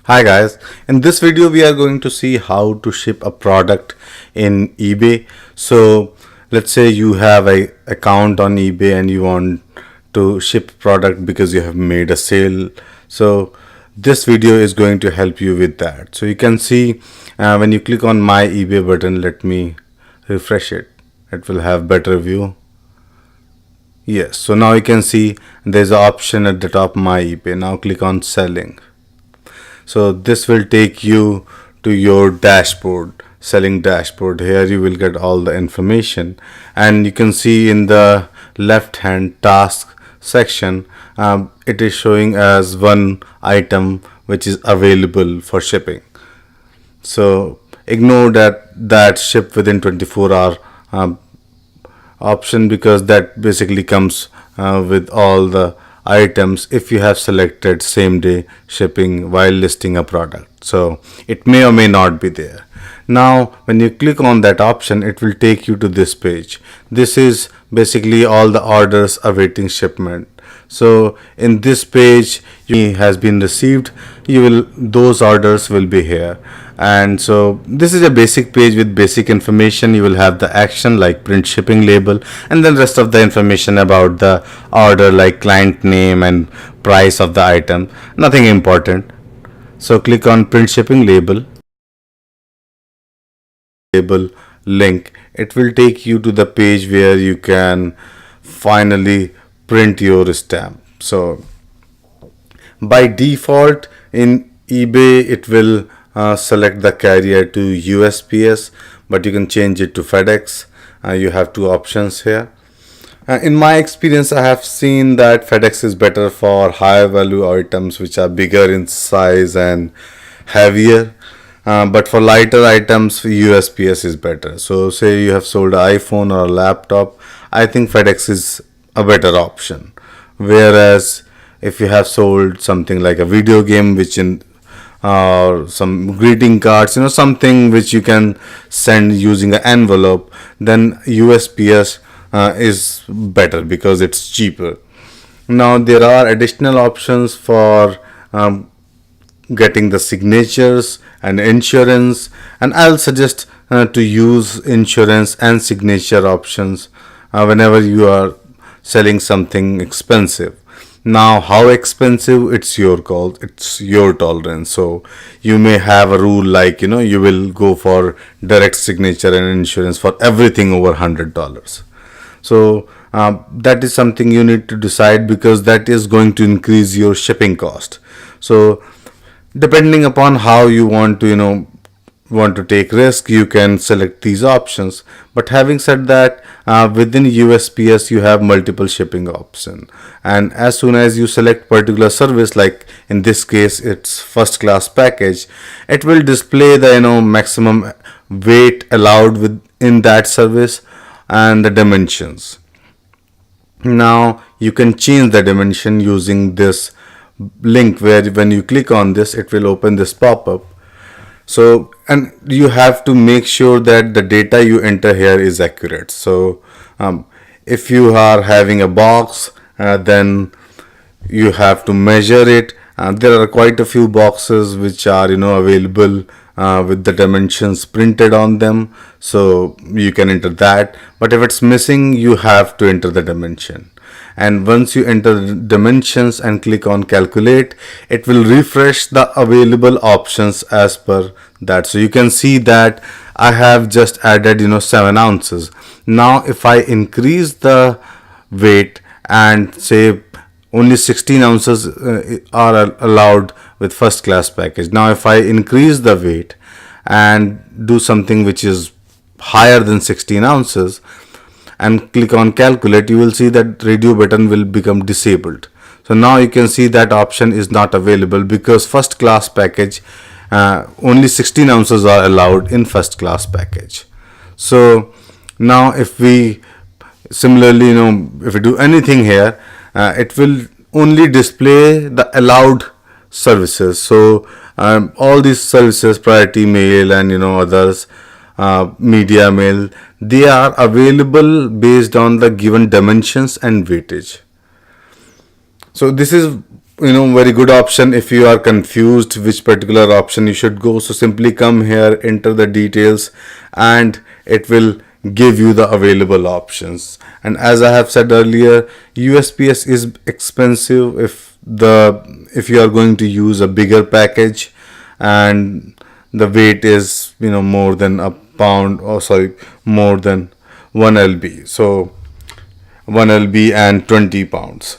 Hi guys, in this video we are going to see how to ship a product in eBay. So let's say you have a account on eBay and you want to ship product because you have made a sale. So this video is going to help you with that. So you can see when you click on my eBay button, let me refresh it. It will have better view. Yes, so now you can see there's an option at the top, my eBay. Now click on selling. So this will take you to your dashboard, selling dashboard. Here you will get all the information, and you can see in the left hand task section, it is showing as one item which is available for shipping. So ignore that ship within 24 hour option, because that basically comes with all the items if you have selected same day shipping while listing a product. So it may or may not be there. Now when you click on that option, it will take you to this page. This is basically all the orders awaiting shipment. So in this page has been received, those orders will be here. And so this is a basic page with basic information. You will have the action like print shipping label, and then rest of the information about the order like client name and price of the item. Nothing important. So click on print shipping label link. It will take you to the page where you can finally print your stamp. So by default in eBay it will select the carrier to USPS, but you can change it to FedEx. You have two options here. In my experience, I have seen that FedEx is better for higher value items which are bigger in size and heavier. But for lighter items, USPS is better. So say you have sold an iPhone or a laptop, I think FedEx is a better option. Whereas if you have sold something like a video game, which in or some greeting cards, something which you can send using an envelope, then USPS is better because it's cheaper. Now there are additional options for getting the signatures and insurance, and I'll suggest to use insurance and signature options whenever you are selling something expensive. Now how expensive, it's your call, it's your tolerance. So you may have a rule like you will go for direct signature and insurance for everything over $100. So that is something you need to decide, because that is going to increase your shipping cost. So depending upon how you want to take risk, you can select these options. But having said that, within USPS you have multiple shipping options, and as soon as you select particular service, like in this case it's first class package, it will display the maximum weight allowed within that service and the dimensions. Now you can change the dimension using this link, where when you click on this, it will open this pop-up. So, and you have to make sure that the data you enter here is accurate. So if you are having a box, then you have to measure it. There are quite a few boxes which are available with the dimensions printed on them, so you can enter that. But if it's missing, you have to enter the dimension. And once you enter the dimensions and click on calculate, it will refresh the available options as per that. So you can see that I have just added 7 ounces. Now if I increase the weight and say only 16 ounces are allowed with first class package. Now if I increase the weight and do something which is higher than 16 ounces and click on calculate, you will see that radio button will become disabled. So now you can see that option is not available, because first class package only 16 ounces are allowed in first class package. So now if we similarly if we do anything here, it will only display the allowed services. So all these services, priority mail and others, media mail, they are available based on the given dimensions and weightage. So this is very good option. If you are confused which particular option you should go, so simply come here, enter the details, and it will give you the available options. And as I have said earlier, USPS is expensive if you are going to use a bigger package, and the weight is more than a pound, or sorry, more than 1 lb. So 1 lb and 20 pounds.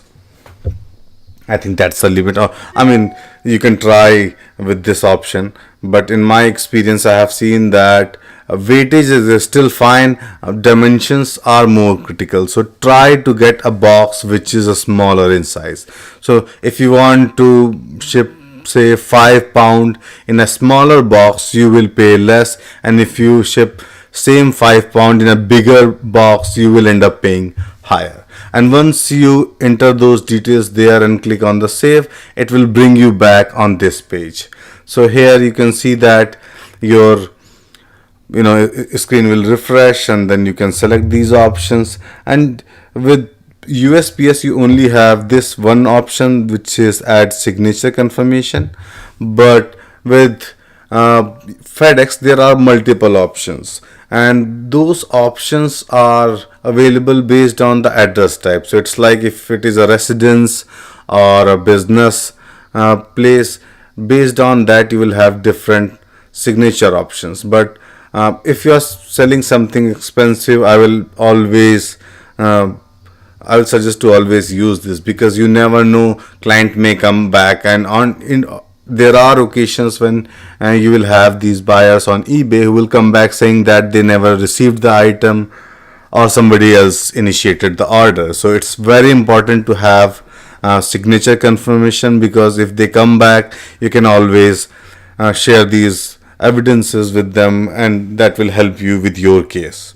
I think that's the limit. Or, I mean, you can try with this option, but in my experience, I have seen that weightage is still fine. Dimensions are more critical. So try to get a box which is a smaller in size. So if you want to ship, say, 5 pound in a smaller box, you will pay less, and if you ship same 5 pound in a bigger box, you will end up paying higher. And once you enter those details there and click on the save, it will bring you back on this page. So here you can see that your screen will refresh, and then you can select these options. And with USPS you only have this one option, which is add signature confirmation, but with FedEx there are multiple options, and those options are available based on the address type. So it's like if it is a residence or a business place, based on that you will have different signature options. But if you are selling something expensive, I will suggest to always use this, because you never know, client may come back, and there are occasions when you will have these buyers on eBay who will come back saying that they never received the item, or somebody else initiated the order. So it's very important to have signature confirmation, because if they come back, you can always share these evidences with them, and that will help you with your case.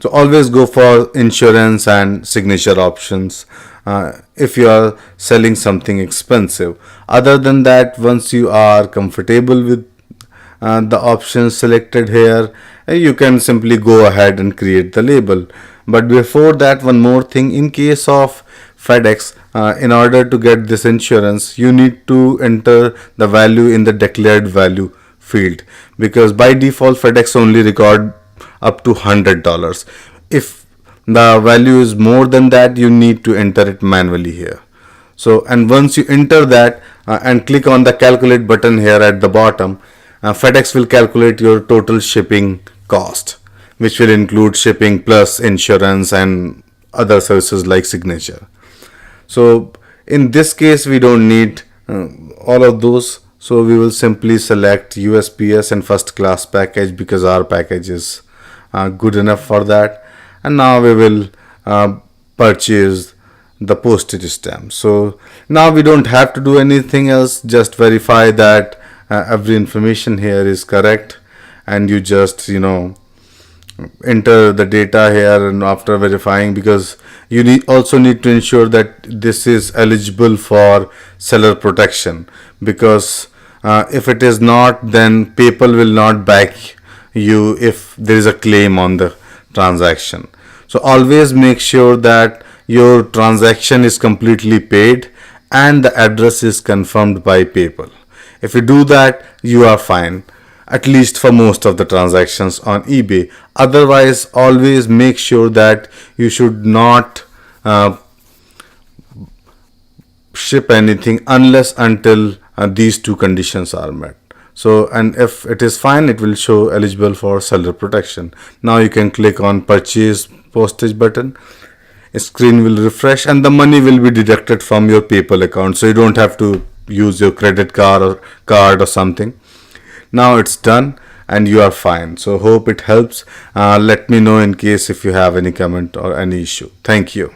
So always go for insurance and signature options if you are selling something expensive. Other than that, once you are comfortable with the options selected here, you can simply go ahead and create the label. But before that, one more thing: in case of FedEx, in order to get this insurance, you need to enter the value in the declared value field, because by default FedEx only record up to $100. If the value is more than that, you need to enter it manually here. So, and once you enter that and click on the calculate button here at the bottom, FedEx will calculate your total shipping cost, which will include shipping plus insurance and other services like signature. So in this case we don't need all of those, so we will simply select USPS and first class package, because our package is good enough for that. And now we will purchase the postage stamp. So now we don't have to do anything else, just verify that every information here is correct, and you just enter the data here. And after verifying, because you also need to ensure that this is eligible for seller protection, because if it is not, then PayPal will not back you if there is a claim on the transaction. So always make sure that your transaction is completely paid and the address is confirmed by PayPal. If you do that, you are fine, at least for most of the transactions on eBay. Otherwise, always make sure that you should not ship anything unless until these two conditions are met. So, and if it is fine, it will show eligible for seller protection. Now you can click on purchase postage button. A screen will refresh and the money will be deducted from your PayPal account. So you don't have to use your credit card or something. Now it's done and you are fine. So hope it helps. Let me know in case if you have any comment or any issue. Thank you.